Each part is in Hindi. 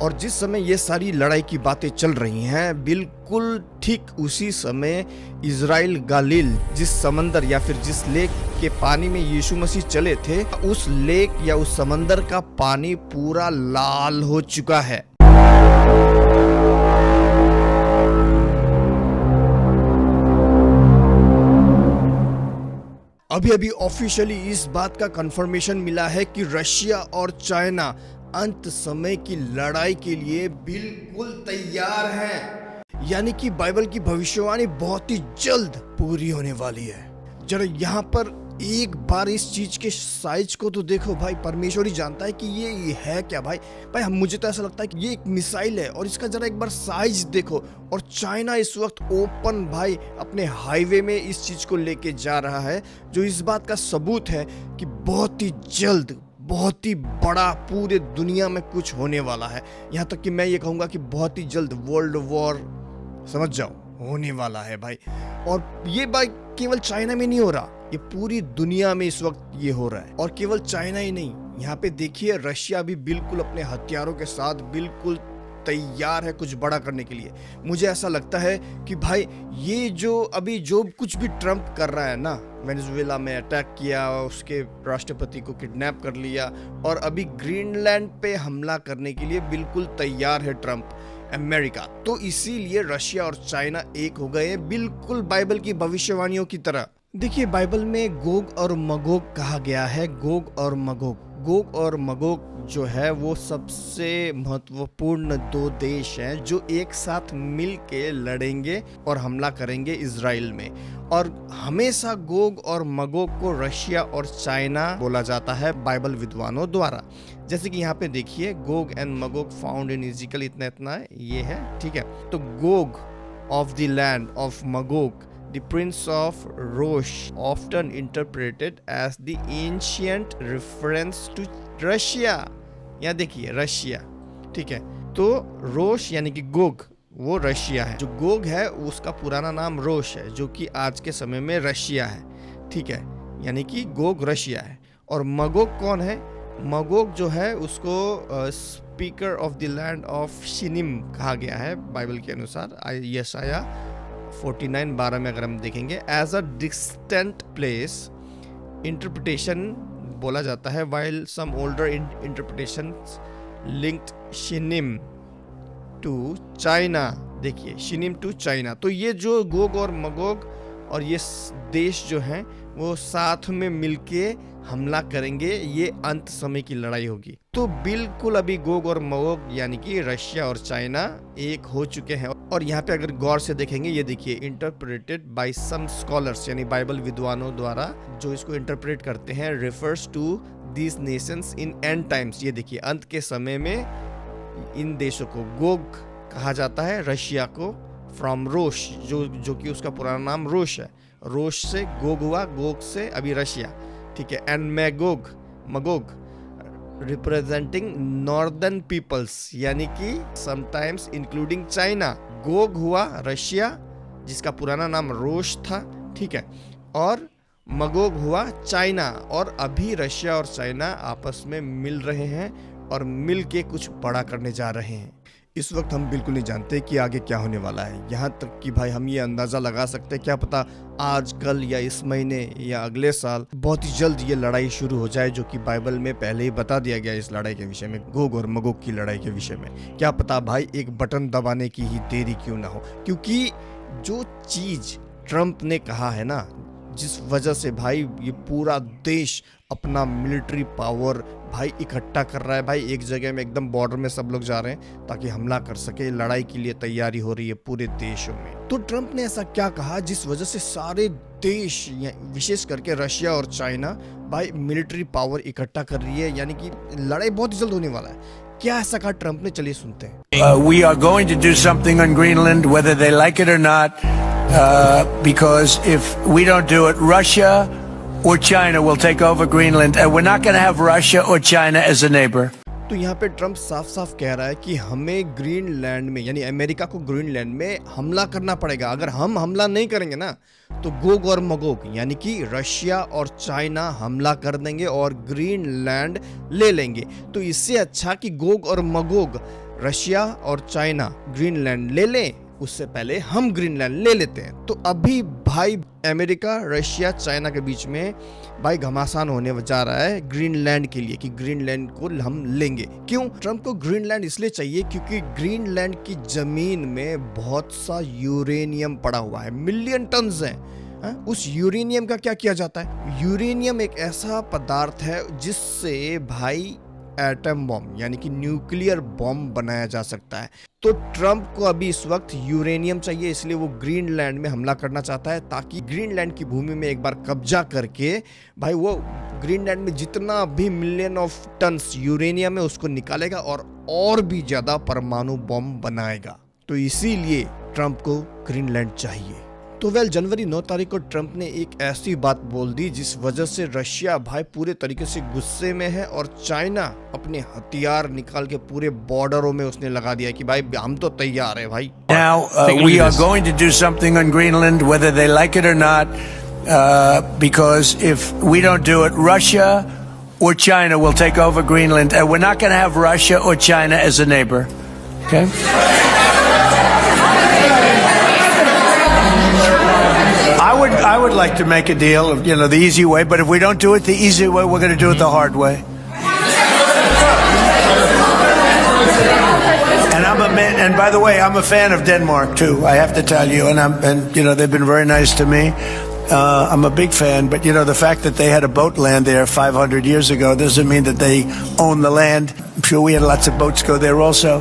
और जिस समय ये सारी लड़ाई की बातें चल रही हैं, बिल्कुल ठीक उसी समय इजराइल गालिल, जिस समंदर या फिर जिस लेक के पानी में यीशु मसीह चले थे, उस लेक या उस समंदर का पानी पूरा लाल हो चुका है। अभी अभी ऑफिशियली इस बात का कंफर्मेशन मिला है कि रशिया और चाइना अंत समय की लड़ाई के लिए बिल्कुल तैयार हैं। यानी कि बाइबल की भविष्यवाणी बहुत ही जल्द पूरी होने वाली है। जरा यहाँ पर एक बार इस चीज के साइज को तो देखो भाई, परमेश्वर ही जानता है कि ये है क्या। भाई मुझे तो ऐसा लगता है कि ये एक मिसाइल है, और इसका जरा एक बार साइज देखो। और चाइना इस वक्त ओपन भाई अपने हाईवे में इस चीज को लेके जा रहा है, जो इस बात का सबूत है कि बहुत ही जल्द, बहुत ही बड़ा पूरे दुनिया में कुछ होने वाला है। यहाँ तक कि मैं ये कहूँगा कि बहुत ही जल्द वर्ल्ड वॉर, समझ जाओ, होने वाला है भाई। और ये भाई केवल चाइना में नहीं हो रहा, ये पूरी दुनिया में इस वक्त ये हो रहा है। और केवल चाइना ही नहीं, यहाँ पे देखिए रशिया भी बिल्कुल अपने हथियारों के साथ बिल्कुल तैयार है कुछ बड़ा करने के लिए। मुझे ऐसा लगता है कि भाई ये जो अभी जो कुछ भी ट्रम्प कर रहा है ना, वेनेजुएला में अटैक किया, उसके राष्ट्रपति को किडनैप कर लिया, और अभी ग्रीनलैंड पे हमला करने के लिए बिल्कुल तैयार है ट्रम्प, अमेरिका। तो इसीलिए रशिया और चाइना एक हो गए हैं, बिल्कुल बाइबल की भविष्यवाणियों की तरह। देखिए बाइबल में गोग और मगोग कहा गया है। गोग और मगोग, गोग और मगोग जो है वो सबसे महत्वपूर्ण दो देश हैं जो एक साथ मिल के लड़ेंगे और हमला करेंगे इजराइल में। और हमेशा गोग और मगोग को रशिया और चाइना बोला जाता है बाइबल विद्वानों द्वारा। जैसे कि यहाँ पे देखिए Gog and Magog found in Ezekiel, इतना ये है, ठीक है। तो Gog of the land of Magog, the prince of Rosh, often interpreted as the ancient reference to Russia। यहाँ देखिए रशिया, ठीक है। तो रोश यानी कि गोग वो रशिया है, जो गोग है उसका पुराना नाम रोश है, जो कि आज के समय में रशिया है, ठीक है। यानी कि गोग रशिया है। और मगोग कौन है? मगोग जो है उसको speaker of the land of Sinim कहा गया है बाइबल के अनुसार। यशाया 49:12 में अगर हम देखेंगे, as a distant place interpretation बोला जाता है, while some older interpretation linked Sinim to China. देखिए शिनिम टू चाइना। तो ये जो गोग और मगोग और ये देश जो हैं वो साथ में मिलके हमला करेंगे, ये अंत समय की लड़ाई होगी। तो बिल्कुल अभी गोग और मगोग यानी कि रशिया और चाइना एक हो चुके हैं। और यहाँ पे अगर गौर से देखेंगे, ये देखिए इंटरप्रेटेड बाय सम स्कॉलर्स, यानी बाइबल विद्वानों द्वारा जो इसको इंटरप्रेट करते हैं, refers to these nations in end times. ये देखिए अंत के समय में इन देशों को गोग कहा जाता है, रशिया को फ्रॉम रोश, जो कि उसका पुराना नाम रोश है। रोश से गोग हुआ, गोग से अभी रशिया, ठीक है। And Magog representing northern peoples, यानी कि समटाइम्स इंक्लूडिंग चाइना। गोग हुआ रशिया जिसका पुराना नाम रोश था, ठीक है। और मगोग हुआ चाइना। और अभी रशिया और चाइना आपस में मिल रहे हैं और मिल के कुछ बड़ा करने जा रहे हैं। इस वक्त हम बिल्कुल नहीं जानते कि आगे क्या होने वाला है। यहाँ तक कि भाई हम ये अंदाजा लगा सकते हैं, क्या पता आज, कल या इस महीने या अगले साल बहुत ही जल्द ये लड़ाई शुरू हो जाए, जो कि बाइबल में पहले ही बता दिया गया इस लड़ाई के विषय में, गोग और मगोग की लड़ाई के विषय में। क्या पता भाई एक बटन दबाने की ही देरी क्यों ना हो, क्योंकि जो चीज ट्रम्प ने कहा है ना, जिस वजह से भाई ये पूरा देश अपना मिलिट्री पावर भाई इकट्ठा कर रहा है। भाई एक जगह में एकदम बॉर्डर में सब लोग जा रहे हैं ताकि हमला कर सके, लड़ाई के लिए तैयारी हो रही है पूरे देशों में। तो ट्रम्प ने ऐसा क्या कहा जिस वजह से सारे देश, विशेष करके रशिया और चाइना भाई मिलिट्री पावर इकट्ठा कर रही है, यानी कि लड़ाई बहुत जल्द होने वाला है। क्या ऐसा कहा ट्रम्प ने, चलिए सुनते हैं। We are going to do something on Greenland, whether they like it or not, because if we don't do it, Russia or China will take over Greenland, and we're not going to have Russia or China as a neighbor. तो यहाँ पे ट्रम्प साफ साफ कह रहा है कि हमें ग्रीनलैंड में, यानी अमेरिका को ग्रीनलैंड में हमला करना पड़ेगा। अगर हम हमला नहीं करेंगे ना, तो गोग और मगोग यानी कि रशिया और चाइना हमला कर देंगे और ग्रीनलैंड ले लेंगे। तो इससे अच्छा कि गोग और मगोग रशिया और चाइना ग्रीनलैंड ले लें, उससे पहले हम ग्रीनलैंड ले लेते हैं। तो अभी भाई अमेरिका, रशिया, चाइना के बीच में भाई घमासान होने जा रहा है ग्रीनलैंड के लिए कि ग्रीनलैंड को हम लेंगे। क्यों? ट्रम्प को ग्रीनलैंड इसलिए चाहिए क्योंकि ग्रीनलैंड की जमीन में बहुत सा यूरेनियम पड़ा हुआ है, मिलियन टन्स है। उस यूरेनियम का क्या किया जाता है? यूरेनियम एक ऐसा पदार्थ है जिससे भाई एटम बॉम्ब यानी कि न्यूक्लियर बॉम्ब बनाया जा सकता है। तो ट्रम्प को अभी इस वक्त यूरेनियम चाहिए, इसलिए वो ग्रीनलैंड में हमला करना चाहता है ताकि ग्रीनलैंड की भूमि में एक बार कब्जा करके भाई वो ग्रीनलैंड में जितना भी मिलियन ऑफ टन्स यूरेनियम है उसको निकालेगा और भी ज्यादा परमाणु बॉम्ब बनाएगा। तो इसीलिए ट्रम्प को ग्रीनलैंड चाहिए। तो जनवरी 9 तारीख को ट्रम्प ने एक ऐसी बात बोल दी जिस वजह से रशिया भाई पूरे तरीके से गुस्से में है और चाइना अपने हथियार निकाल के पूरे बॉर्डरों में उसने लगा दिया कि भाई हम तो तैयार है भाई। Now we are going to do something on Greenland, whether they like it or not, because if we don't do it, Russia or China will take over Greenland, and we're not going to have Russia or China as a neighbor. Okay? I would like to make a deal, the easy way, but if we don't do it the easy way, we're going to do it the hard way. And by the way, I'm a fan of Denmark too, I have to tell you, and they've been very nice to me. I'm a big fan, but the fact that they had a boat land there 500 years ago doesn't mean that they own the land. I'm sure we had lots of boats go there also,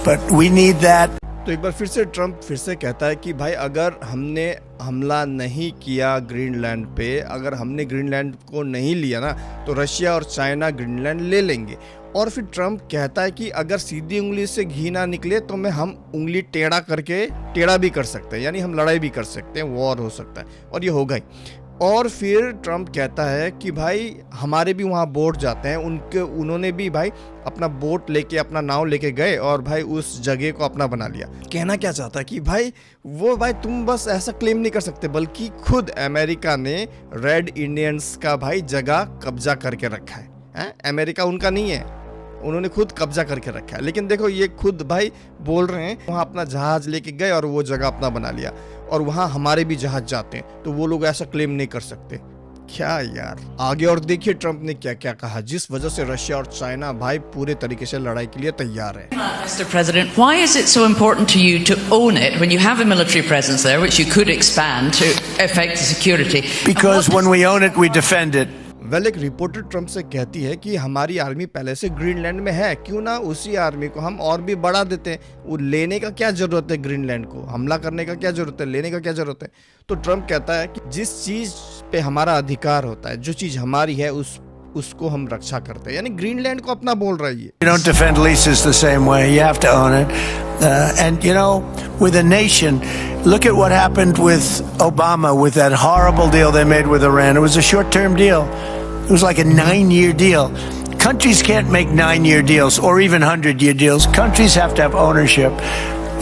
but we need that. तो एक बार फिर से ट्रम्प फिर से कहता है कि भाई अगर हमने हमला नहीं किया ग्रीनलैंड पे, अगर हमने ग्रीनलैंड को नहीं लिया ना, तो रशिया और चाइना ग्रीनलैंड ले लेंगे। और फिर ट्रम्प कहता है कि अगर सीधी उंगली से घी ना निकले तो हम उंगली टेढ़ा भी कर सकते हैं, यानी हम लड़ाई भी कर सकते हैं, वॉर हो सकता है। और ये होगा ही। और फिर ट्रम्प कहता है कि भाई हमारे भी वहाँ बोट जाते हैं, उन्होंने भी भाई अपना बोट लेके, अपना नाव लेके गए और भाई उस जगह को अपना बना लिया। कहना क्या चाहता है कि भाई तुम बस ऐसा क्लेम नहीं कर सकते, बल्कि खुद अमेरिका ने रेड इंडियंस का भाई जगह कब्जा करके रखा है। अमेरिका उनका नहीं है, उन्होंने खुद कब्जा करके रखा है। लेकिन देखो ये खुद भाई बोल रहे हैं वहाँ अपना जहाज लेके गए और वो जगह अपना बना लिया, और वहाँ हमारे भी जहाज जाते हैं, तो वो लोग ऐसा क्लेम नहीं कर सकते। क्या यार। आगे और देखिए ट्रम्प ने क्या क्या कहा, जिस वजह से रशिया और चाइना भाई पूरे तरीके से लड़ाई के लिए तैयार है। Mr. President, why is it so important to you to own it when you have a military presence there, which you could expand to affect the security? Because when we own it, we defend it. एक रिपोर्टर ट्रम्प से कहती है कि हमारी आर्मी पहले से ग्रीनलैंड में है, क्यों ना उसी आर्मी को हम और भी बढ़ा देते हैं। वो लेने का क्या जरूरत है, ग्रीनलैंड को हमला करने का क्या जरूरत है, लेने का क्या जरूरत है। तो ट्रम्प कहता है कि जिस चीज पे हमारा अधिकार होता है, जो चीज हमारी है, उसको हम रक्षा करते हैं, यानी ग्रीनलैंड को अपना बोल रही है। You don't defend leases the same way. You have to own it. And with a nation, look at what happened with Obama with that horrible deal they made with Iran. It was a short-term deal. It was like a 9-year deal. Countries can't make 9-year deals or even 100-year deals. Countries have to have ownership.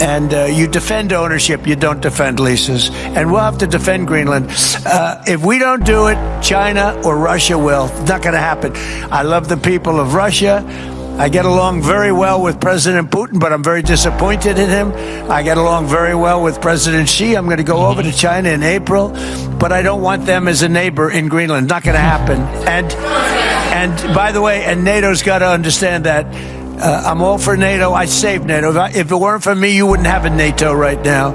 And you defend ownership, you don't defend leases. And we'll have to defend Greenland. If we don't do it, China or Russia will. It's not going to happen. I love the people of Russia. I get along very well with President Putin, but I'm very disappointed in him. I get along very well with President Xi. I'm going to go over to China in April, but I don't want them as a neighbor in Greenland. Not going to happen. And by the way, and NATO's got to understand that. I'm all for NATO. I saved NATO. If it weren't for me, you wouldn't have a NATO right now.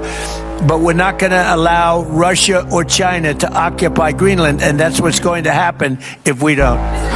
But we're not going to allow Russia or China to occupy Greenland, and that's what's going to happen if we don't.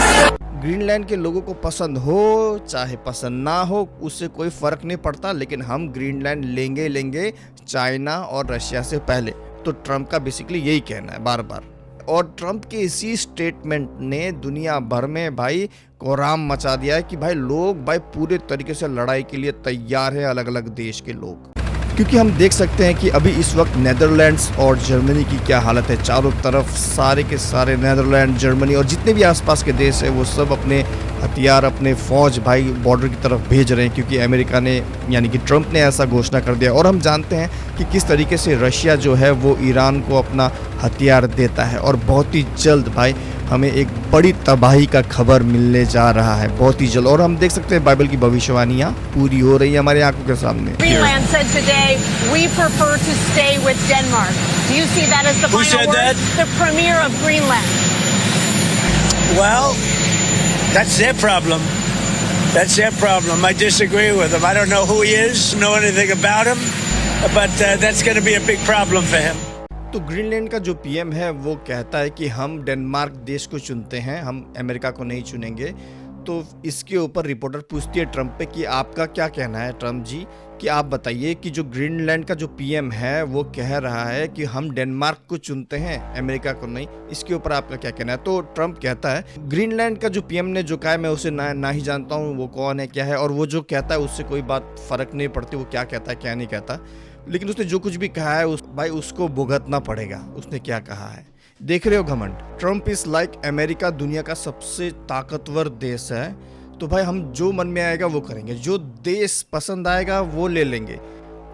Greenland के लोगों को पसंद हो चाहे पसंद ना हो, उससे कोई फर्क नहीं पड़ता, लेकिन हम ग्रीनलैंड लेंगे चाइना और रशिया से पहले। तो ट्रम्प का बेसिकली यही कहना है बार बार। और ट्रम्प के इसी स्टेटमेंट ने दुनिया भर में भाई कोहराम मचा दिया है कि भाई लोग भाई पूरे तरीके से लड़ाई के लिए तैयार है, अलग अलग देश के लोग। क्योंकि हम देख सकते हैं कि अभी इस वक्त नेदरलैंड्स और जर्मनी की क्या हालत है। चारों तरफ सारे के सारे नेदरलैंड, जर्मनी और जितने भी आसपास के देश है वो सब अपने हथियार, अपने फौज भाई बॉर्डर की तरफ भेज रहे हैं, क्योंकि अमेरिका ने यानी कि ट्रम्प ने ऐसा घोषणा कर दिया। और हम जानते हैं कि किस तरीके से रशिया जो है वो ईरान को अपना हथियार देता है और बहुत ही जल्द भाई हमें एक बड़ी तबाही का खबर मिलने जा रहा है, बहुत ही जल्द। और हम देख सकते हैं बाइबल की भविष्यवाणियां पूरी हो रही है हमारे आंखों के सामने। Greenland said today, we prefer to stay with Denmark. Do you see that as the Who final said word? that? The premier of Greenland. Well, that's their problem. That's their problem. I disagree with him. I don't know who he is, know anything about him, but that's going to be a big problem for him. तो ग्रीनलैंड का जो पीएम है वो कहता है कि हम डेनमार्क देश को चुनते हैं, हम अमेरिका को नहीं चुनेंगे। तो इसके ऊपर रिपोर्टर पूछती है ट्रंप पे कि आपका क्या कहना है ट्रंप जी, कि आप बताइए कि जो ग्रीनलैंड का जो पीएम है वो कह रहा है कि हम डेनमार्क को चुनते हैं, अमेरिका को नहीं, इसके ऊपर आपका क्या कहना है। तो ट्रंप कहता है ग्रीनलैंड का जो पीएम ने जो कहा है मैं उसे ना ही जानता हूँ वो कौन है क्या है, और वो जो कहता है उससे कोई बात फर्क नहीं पड़ती वो क्या कहता है क्या नहीं कहता, लेकिन उसने जो कुछ भी कहा है भाई उसको भुगतना पड़ेगा। उसने क्या कहा है देख रहे हो घमंड। ट्रंप इज लाइक अमेरिका दुनिया का सबसे ताकतवर देश है, तो भाई हम जो मन में आएगा वो करेंगे, जो देश पसंद आएगा वो ले लेंगे।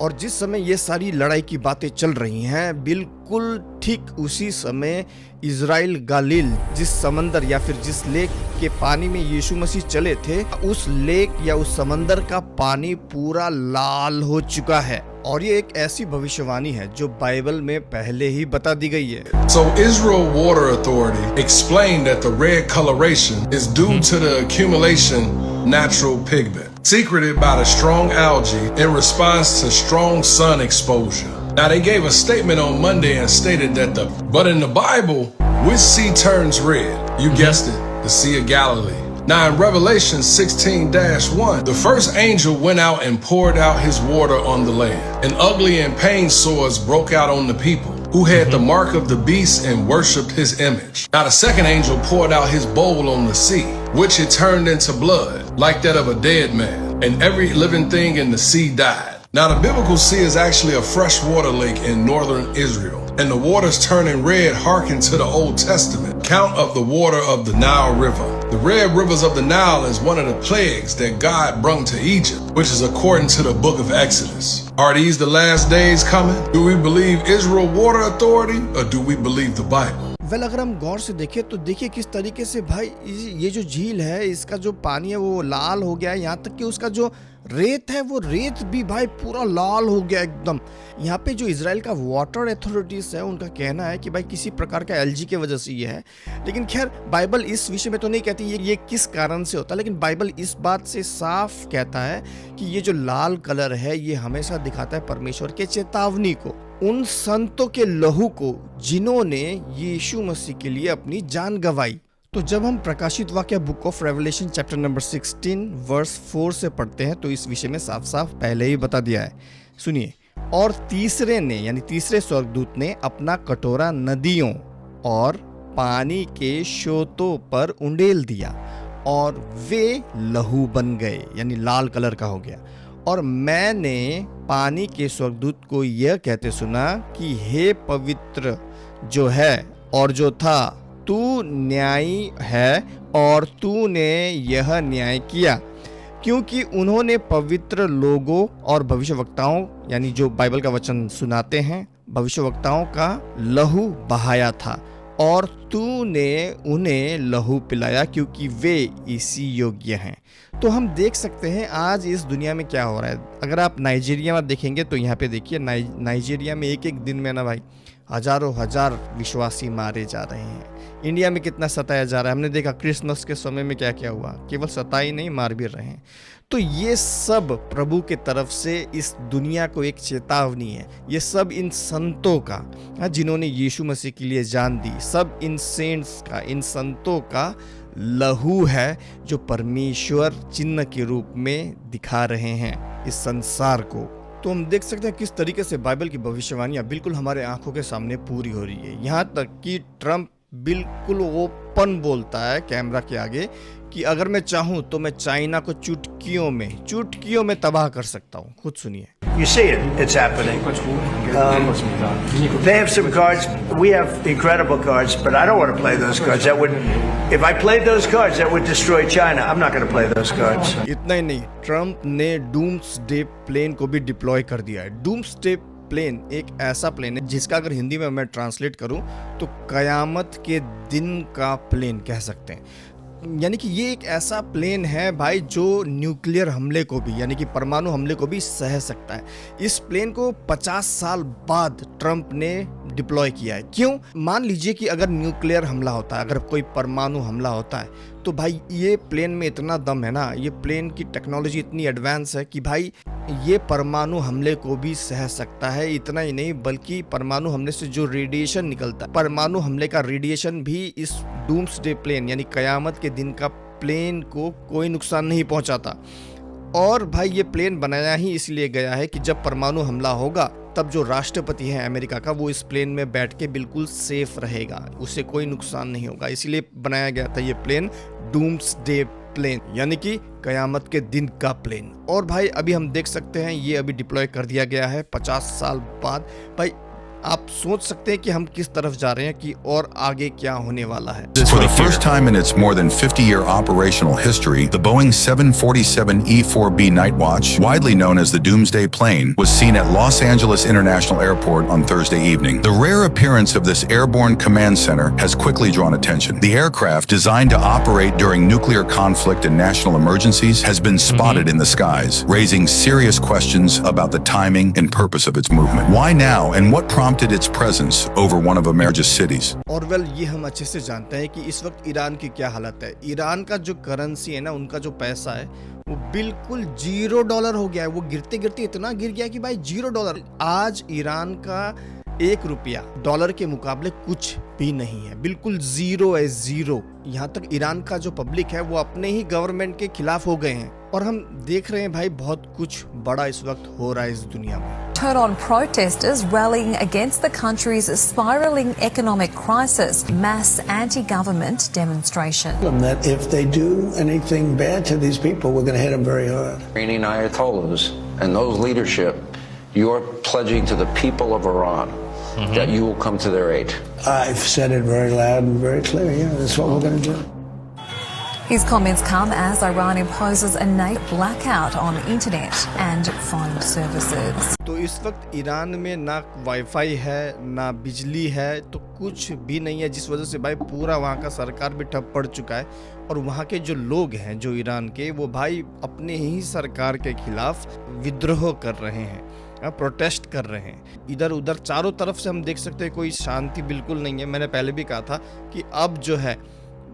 और जिस समय ये सारी लड़ाई की बातें चल रही हैं बिल्कुल ठीक उसी समय इजराइल गालिल जिस समंदर या फिर जिस लेक के पानी में यीशु मसीह चले थे उस लेक या उस समंदर का पानी पूरा लाल हो चुका है। और ये एक ऐसी भविष्यवाणी है जो बाइबल में पहले ही बता दी गई है। So Israel Water Authority explained that the red coloration is due to the accumulation natural pigment secreted by the strong algae in response to strong sun exposure. Now they gave a statement on Monday and stated that but in the Bible, which sea turns red? You guessed it, the Sea of Galilee. Now in Revelation 16-1, the first angel went out and poured out his water on the land. And ugly and pain sores broke out on the people who had the mark of the beast and worshipped his image. Now the second angel poured out his bowl on the sea, which it turned into blood, like that of a dead man. And every living thing in the sea died. Now the biblical sea is actually a freshwater lake in northern Israel. And the waters turning red hearken to the Old Testament count of the water of the Nile River. The red rivers of the Nile is one of the plagues that God brought to Egypt, which is according to the book of Exodus. Are these the last days coming? Do we believe Israel Water Authority or do we believe the Bible? Well अगर हम गौर से देखें तो देखिए किस तरीके से भाई ये जो झील है इसका जो पानी है वो लाल हो गया है, यहाँ तक कि उसका जो रेत है वो रेत भी भाई पूरा लाल हो गया एकदम। यहाँ पे जो इजराइल का वाटर अथॉरिटीज है उनका कहना है कि भाई किसी प्रकार का एलजी की वजह से ये है, लेकिन खैर बाइबल इस विषय में तो नहीं कहती ये किस कारण से होता है, लेकिन बाइबल इस बात से साफ कहता है कि ये जो लाल कलर है ये हमेशा दिखाता है परमेश्वर के चेतावनी को, उन संतों के लहू को जिन्होंने यीशु मसीह के लिए अपनी जान गंवाई। तो जब हम प्रकाशित वाक्य book of Revelation chapter number 16 verse 4 से पढ़ते हैं तो इस विषय में साफ साफ पहले ही बता दिया है। सुनिए, और तीसरे ने यानी तीसरे स्वर्गदूत ने अपना कटोरा नदियों और पानी के स्रोतों पर उंडेल दिया और वे लहू बन गए, यानी लाल कलर का हो गया। और मैंने पानी के स्वर्गदूत को यह कहते सुना कि हे पवित्र जो है और जो था, तू न्यायी है और तूने यह न्याय किया, क्योंकि उन्होंने पवित्र लोगों और भविष्यवक्ताओं यानी जो बाइबल का वचन सुनाते हैं भविष्यवक्ताओं का लहू बहाया था और तूने उन्हें लहू पिलाया क्योंकि वे इसी योग्य हैं। तो हम देख सकते हैं आज इस दुनिया में क्या हो रहा है। अगर आप नाइजीरिया में देखेंगे तो यहाँ पे देखिए नाइजीरिया में एक दिन में ना भाई हजारों हजार विश्वासी मारे जा रहे हैं। इंडिया में कितना सताया जा रहा है, हमने देखा क्रिसमस के समय में क्या क्या हुआ, केवल सताई नहीं मार भी रहे हैं। तो ये सब प्रभु के तरफ से इस दुनिया को एक चेतावनी है, ये सब इन संतों का जिन्होंने यीशु मसीह के लिए जान दी, सब इन सेंट्स का, इन संतों का लहू है जो परमेश्वर चिन्ह के रूप में दिखा रहे हैं इस संसार को। तो हम देख सकते हैं किस तरीके से बाइबल की भविष्यवाणियां बिल्कुल हमारे आंखों के सामने पूरी हो रही है। यहाँ तक कि ट्रंप बिल्कुल ओपन बोलता है कैमरा के आगे कि अगर मैं चाहूं तो मैं चाइना को चुटकियों में तबाह कर सकता हूं। खुद सुनिए। You see it, it's happening. They have some cards. We have incredible cards, but I don't want to play those cards. If I played those cards, that would destroy China. I'm not going to play those cards. इतना ही नहीं, ट्रंप ने डूम्सडे प्लेन को भी डिप्लॉय कर दिया है। डूम्सडे प्लेन एक ऐसा प्लेन है जिसका अगर हिंदी में मैं ट्रांसलेट करूं तो कयामत के दिन का प्लेन कह सकते हैं। यानी कि ये एक ऐसा प्लेन है भाई जो न्यूक्लियर हमले को भी यानी कि परमाणु हमले को भी सह सकता है। इस प्लेन को 50 साल बाद ट्रंप ने डिप्लॉय किया है। क्यों? मान लीजिए कि अगर न्यूक्लियर हमला होता है, अगर कोई परमाणु हमला होता है, तो भाई ये प्लेन में इतना दम है ना, ये प्लेन की टेक्नोलॉजी इतनी एडवांस है कि भाई ये परमाणु हमले को भी सह सकता है। इतना ही नहीं बल्कि परमाणु हमले से जो रेडिएशन निकलता है, परमाणु हमले का रेडिएशन भी इस डूम्सडे प्लेन यानी कयामत के दिन का प्लेन को कोई नुकसान नहीं पहुंचाता। और भाई ये प्लेन बनाया ही इसलिए गया है कि जब परमाणु हमला होगा तब जो राष्ट्रपति है अमेरिका का, वो इस प्लेन में बैठ के बिल्कुल सेफ रहेगा, उसे कोई नुकसान नहीं होगा। इसलिए बनाया गया था ये प्लेन डूम्सडे प्लेन यानी कि कयामत के दिन का प्लेन। और भाई अभी हम देख सकते हैं ये अभी डिप्लॉय कर दिया गया है 50 साल बाद। भाई आप सोच सकते हैं कि हम किस तरफ जा रहे हैं कि और आगे क्या होने वाला है। For the first time in its more than 50-year operational history, the Boeing 747 E-4B Nightwatch, widely known as the Doomsday Plane, was seen at Los Angeles International Airport on Thursday evening. The rare appearance of this airborne command center has quickly drawn attention. The aircraft, designed to operate during nuclear conflict and national emergencies, has been spotted in the skies, raising serious questions about the timing and purpose of its movement. Why now, and what prompted its presence over one of America's cities? और ये हम अच्छे से जानते हैं कि इस वक्त ईरान की क्या हालत है। ईरान का जो करेंसी है ना, उनका जो पैसा है वो बिल्कुल $0 हो गया है। वो गिरते गिरते इतना गिर गया कि भाई $0। आज ईरान का 1 रुपया डॉलर के मुकाबले कुछ भी नहीं है, बिल्कुल जीरो है, जीरो। यहाँ तक ईरान का जो पब्लिक है वो अपने ही गवर्नमेंट के खिलाफ हो गए हैं। और हम देख रहे हैं भाई बहुत कुछ बड़ा इस वक्त हो रहा है इस दुनिया में। Turn on protesters rallying against the country's spiraling economic crisis. Mass anti-government demonstration. That if they do anything bad to these people, we're going to hit them very hard. Iranian Ayatollahs and those leadership, you're pledging to the people of Iran that you will come to their aid. I've said it very loud and very clear. Yeah, that's what we're going to do. His comments come as Iran imposes a blackout on internet and phone services. तो इस वक्त ईरान में ना वाईफाई है ना बिजली है, तो कुछ भी नहीं है, जिस वजह से भाई पूरा वहाँ का सरकार भी ठप पड़ चुका है। और वहाँ के जो लोग हैं जो ईरान के, वो भाई अपने ही सरकार के खिलाफ विद्रोह कर रहे हैं, प्रोटेस्ट कर रहे हैं। इधर उधर चारों तरफ से हम देख सकते हैं कोई शांति बिल्कुल नहीं है। मैंने पहले भी कहा था कि अब जो है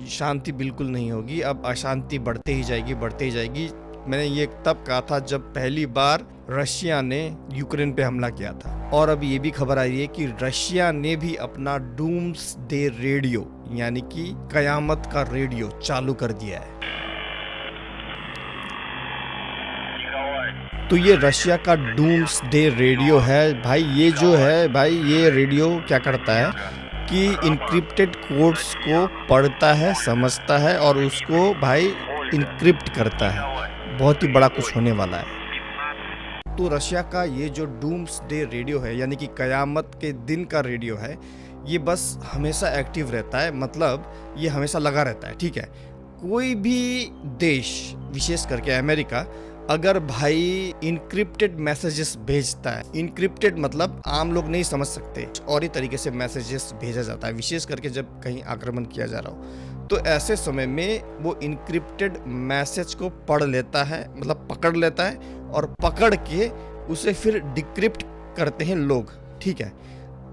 शांति बिल्कुल नहीं होगी, अब अशांति बढ़ते ही जाएगी, बढ़ते ही जाएगी। मैंने ये तब कहा था जब पहली बार रशिया ने यूक्रेन पे हमला किया था। और अब ये भी खबर आ रही है कि रशिया ने भी अपना डूम्सडे रेडियो यानी कि कयामत का रेडियो चालू कर दिया है। तो ये रशिया का डूम्सडे रेडियो है भाई। ये जो है भाई, ये रेडियो क्या करता है कि इनक्रिप्टेड कोड्स को पढ़ता है, समझता है और उसको भाई इनक्रिप्ट करता है। बहुत ही बड़ा कुछ होने वाला है। तो रशिया का ये जो डूम्सडे रेडियो है यानी कि कयामत के दिन का रेडियो है, ये बस हमेशा एक्टिव रहता है, मतलब ये हमेशा लगा रहता है। ठीक है, कोई भी देश, विशेष करके अमेरिका, अगर भाई इनक्रिप्टेड मैसेजेस भेजता है, इनक्रिप्टेड मतलब आम लोग नहीं समझ सकते, और ही तरीके से मैसेजेस भेजा जाता है, विशेष करके जब कहीं आक्रमण किया जा रहा हो, तो ऐसे समय में वो इनक्रिप्टेड मैसेज को पढ़ लेता है, मतलब पकड़ लेता है, और पकड़ के उसे फिर डिक्रिप्ट करते हैं लोग। ठीक है,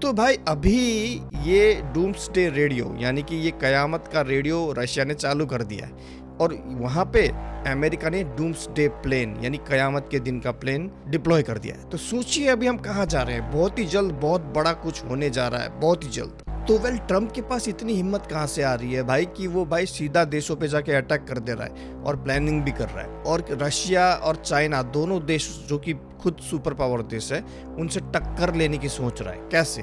तो भाई अभी ये डूम्सडे रेडियो यानी कि ये कयामत का रेडियो रशिया ने चालू कर दिया है, और वहाँ पे अमेरिका ने डूम्सडे प्लेन यानी कयामत के दिन का प्लेन डिप्लॉय कर दिया है। तो सोचिए अभी हम कहाँ जा रहे हैं। बहुत ही जल्द बहुत बड़ा कुछ होने जा रहा है, बहुत ही जल्द। तो ट्रम्प के पास इतनी हिम्मत कहाँ से आ रही है भाई कि वो भाई सीधा देशों पे जाके अटैक कर दे रहा है और प्लानिंग भी कर रहा है। और रशिया और चाइना दोनों देश जो कि खुद सुपर पावर देश है, उनसे टक्कर लेने की सोच रहा है। कैसे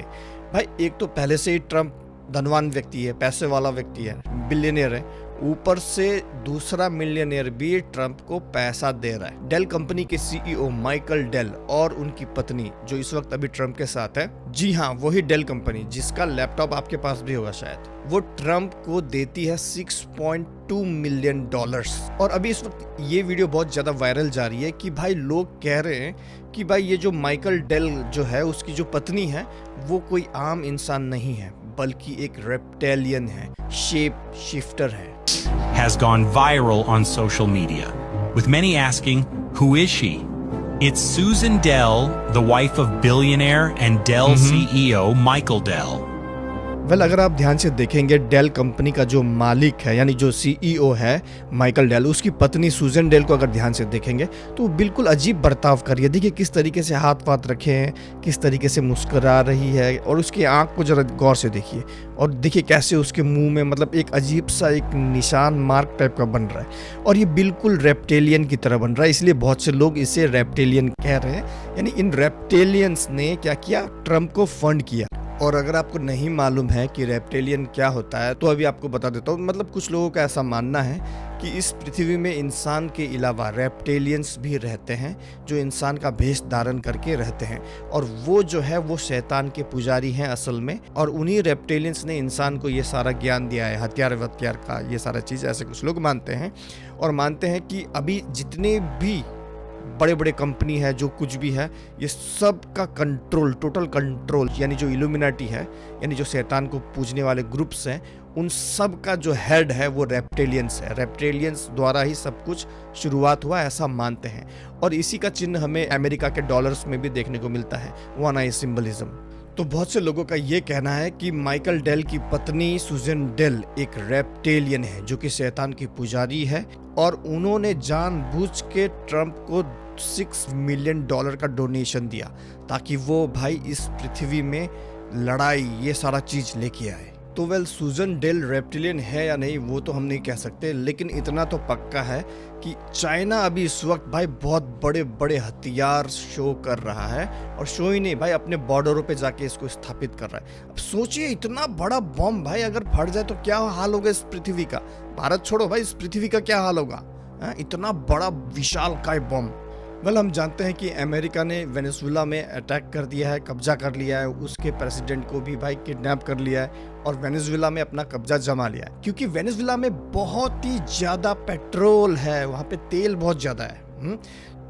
भाई? एक तो पहले से ही ट्रम्प धनवान व्यक्ति है, पैसे वाला व्यक्ति है, बिलियनियर है, ऊपर से दूसरा मिलियनियर भी ट्रंप को पैसा दे रहा है। डेल कंपनी के सीईओ माइकल डेल और उनकी पत्नी जो इस वक्त अभी ट्रंप के साथ है, जी हाँ वही डेल कंपनी जिसका लैपटॉप आपके पास भी होगा शायद, वो ट्रंप को देती है $6.2 मिलियन। और अभी इस वक्त ये वीडियो बहुत ज्यादा वायरल जा रही है कि भाई लोग कह रहे हैं कि भाई ये जो माइकल डेल जो है उसकी जो पत्नी है वो कोई आम इंसान नहीं है बल्कि एक रेप्टेलियन है, शेप शिफ्टर है। Has gone viral on social media, with many asking, who is she? It's Susan Dell, the wife of billionaire and Dell CEO Michael Dell. अगर आप ध्यान से देखेंगे डेल कंपनी का जो मालिक है यानी जो सीईओ है माइकल डेल, उसकी पत्नी सूजन डेल को अगर ध्यान से देखेंगे तो बिल्कुल अजीब बर्ताव कर रही है। देखिए किस तरीके से हाथ वाथ रखे हैं, किस तरीके से मुस्कुरा रही है और उसकी आंख को जरा गौर से देखिए और देखिए कैसे उसके मुंह में मतलब एक अजीब सा एक निशान मार्क टाइप का बन रहा है और ये बिल्कुल रेप्टेलियन की तरह बन रहा है। इसलिए बहुत से लोग इसे रेप्टेलियन कह रहे हैं। यानी इन रेप्टेलियंस ने क्या किया, ट्रंप को फंड किया। और अगर आपको नहीं मालूम है कि रेप्टेलियन क्या होता है तो अभी आपको बता देता हूँ। मतलब कुछ लोगों का ऐसा मानना है कि इस पृथ्वी में इंसान के अलावा रेप्टेलियंस भी रहते हैं जो इंसान का भेष धारण करके रहते हैं और वो जो है वो शैतान के पुजारी हैं असल में। और उन्हीं रेप्टेलियंस ने इंसान को ये सारा ज्ञान दिया है, हथियार वथियार का ये सारा चीज़, ऐसे कुछ लोग मानते हैं। और मानते हैं कि अभी जितने भी बड़े बड़े कंपनी है, जो कुछ भी है, ये सब का कंट्रोल, टोटल कंट्रोल, यानी जो इल्यूमिनाटी है यानी जो शैतान को पूजने वाले ग्रुप्स हैं, उन सब का जो हेड है वो रेप्टेलियंस है। रेप्टेलियंस द्वारा ही सब कुछ शुरुआत हुआ ऐसा मानते हैं। और इसी का चिन्ह हमें अमेरिका के डॉलर्स में भी देखने को मिलता है, वन आई सिंबलिज्म। तो बहुत से लोगों का ये कहना है कि माइकल डेल की पत्नी सूजन डेल एक रेप्टेलियन है जो कि शैतान की पुजारी है और उन्होंने जानबूझ के ट्रंप को $6 मिलियन का डोनेशन दिया ताकि वो भाई इस पृथ्वी में लड़ाई ये सारा चीज लेके आए। तो सूजन डेल रेप्टिलियन है या नहीं वो तो हम नहीं कह सकते, लेकिन इतना तो पक्का है कि चाइना अभी इस वक्त भाई बहुत बड़े बड़े हथियार शो कर रहा है। और शो ही नहीं भाई, अपने बॉर्डरों पे जाके इसको स्थापित कर रहा है। अब सोचिए इतना बड़ा बॉम्ब भाई अगर फट जाए तो क्या हाल होगा इस पृथ्वी का। भारत छोड़ो भाई, इस पृथ्वी का क्या हाल होगा, इतना बड़ा विशालकाय बॉम्ब। हम जानते हैं कि अमेरिका ने वेनेजुएला में अटैक कर दिया है, कब्जा कर लिया है, उसके प्रेसिडेंट को भी भाई किडनैप कर लिया है और वेनेजुएला में अपना कब्जा जमा लिया है क्योंकि वेनेजुएला में बहुत ही ज्यादा पेट्रोल है, वहां पे तेल बहुत ज्यादा है।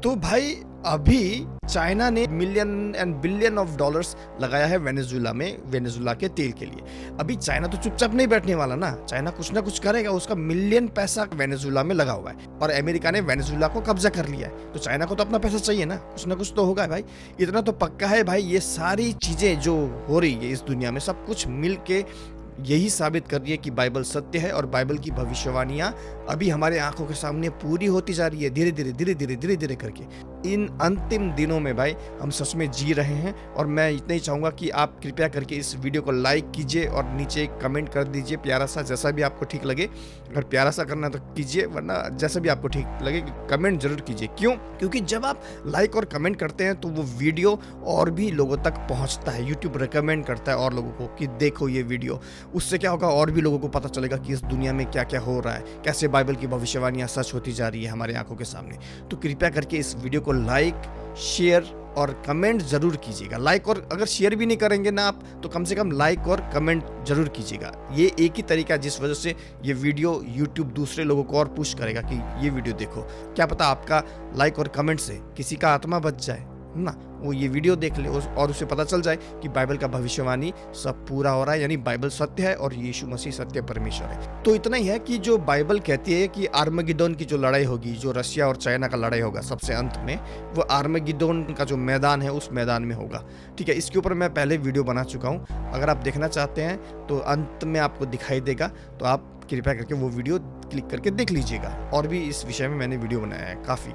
तो भाई अभी चाइना ने million and billion of dollars लगाया है वेनेजुएला में, वेनेजुएला के तेल के लिए। अभी चाइना तो चुपचाप नहीं बैठने वाला ना, चाइना कुछ ना कुछ करेगा। उसका मिलियन पैसा वेनेजुएला में लगा हुआ है और अमेरिका ने वेनेजुएला को कब्जा कर लिया है, तो चाइना को तो अपना पैसा चाहिए ना, कुछ ना कुछ तो होगा भाई। इतना तो पक्का है भाई, ये सारी चीजें जो हो रही है इस दुनिया में सब कुछ मिल के यही साबित कर रही है कि बाइबल सत्य है और बाइबल की भविष्यवाणियां अभी हमारे आंखों के सामने पूरी होती जा रही है, धीरे धीरे करके। इन अंतिम दिनों में भाई हम सच में जी रहे हैं। और मैं इतना ही चाहूंगा कि आप कृपया करके इस वीडियो को लाइक कीजिए और नीचे एक कमेंट कर दीजिए प्यारा सा, जैसा भी आपको ठीक लगे। अगर प्यारा सा करना तो कीजिए, वरना जैसा भी आपको ठीक लगे कमेंट जरूर कीजिए। क्यों? क्योंकि जब आप लाइक और कमेंट करते हैं तो वो वीडियो और भी लोगों तक पहुंचता है, यूट्यूब रिकमेंड करता है और लोगों को कि देखो ये वीडियो। उससे क्या होगा, और भी लोगों को पता चलेगा कि इस दुनिया में क्या क्या हो रहा है, कैसे बाइबल की भविष्यवाणियां सच होती जा रही है हमारे आंखों के सामने। तो कृपया करके इस वीडियो को लाइक, शेयर और कमेंट जरूर कीजिएगा। लाइक और अगर शेयर भी नहीं करेंगे ना आप तो कम से कम लाइक और कमेंट जरूर कीजिएगा। ये एक ही तरीका जिस वजह से ये वीडियो यूट्यूब दूसरे लोगों को और पुश करेगा कि ये वीडियो देखो। क्या पता आपका लाइक और कमेंट से किसी का आत्मा बच जाए ना, वो ये वीडियो देख ले और उसे पता चल जाए कि बाइबल का भविष्यवाणी सब पूरा हो रहा है, यानी बाइबल सत्य है और यीशु मसीह सत्य परमेश्वर है। तो इतना ही है कि जो बाइबल कहती है कि आर्मगिदोन की जो लड़ाई होगी, जो रशिया और चाइना का लड़ाई होगा सबसे अंत में, वो आर्मगिदोन का जो मैदान है उस मैदान में होगा। ठीक है, इसके ऊपर मैं पहले वीडियो बना चुका हूँ। अगर आप देखना चाहते हैं तो अंत में आपको दिखाई देगा, तो आप कृपया करके वो वीडियो क्लिक करके देख लीजिएगा। और भी इस विषय में मैंने वीडियो बनाया है काफ़ी।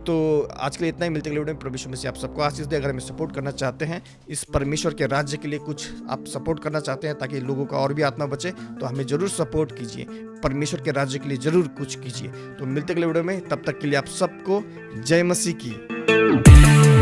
तो आज के लिए इतना ही, मिलते अगले वीडियो में। प्रभु यीशु मसीह आप सबको आशीष दे। अगर हमें सपोर्ट करना चाहते हैं, इस परमेश्वर के राज्य के लिए कुछ आप सपोर्ट करना चाहते हैं ताकि लोगों का और भी आत्मा बचे, तो हमें जरूर सपोर्ट कीजिए, परमेश्वर के राज्य के लिए जरूर कुछ कीजिए। तो मिलते अगले वीडियो में, तब तक के लिए आप सबको जय मसीह की।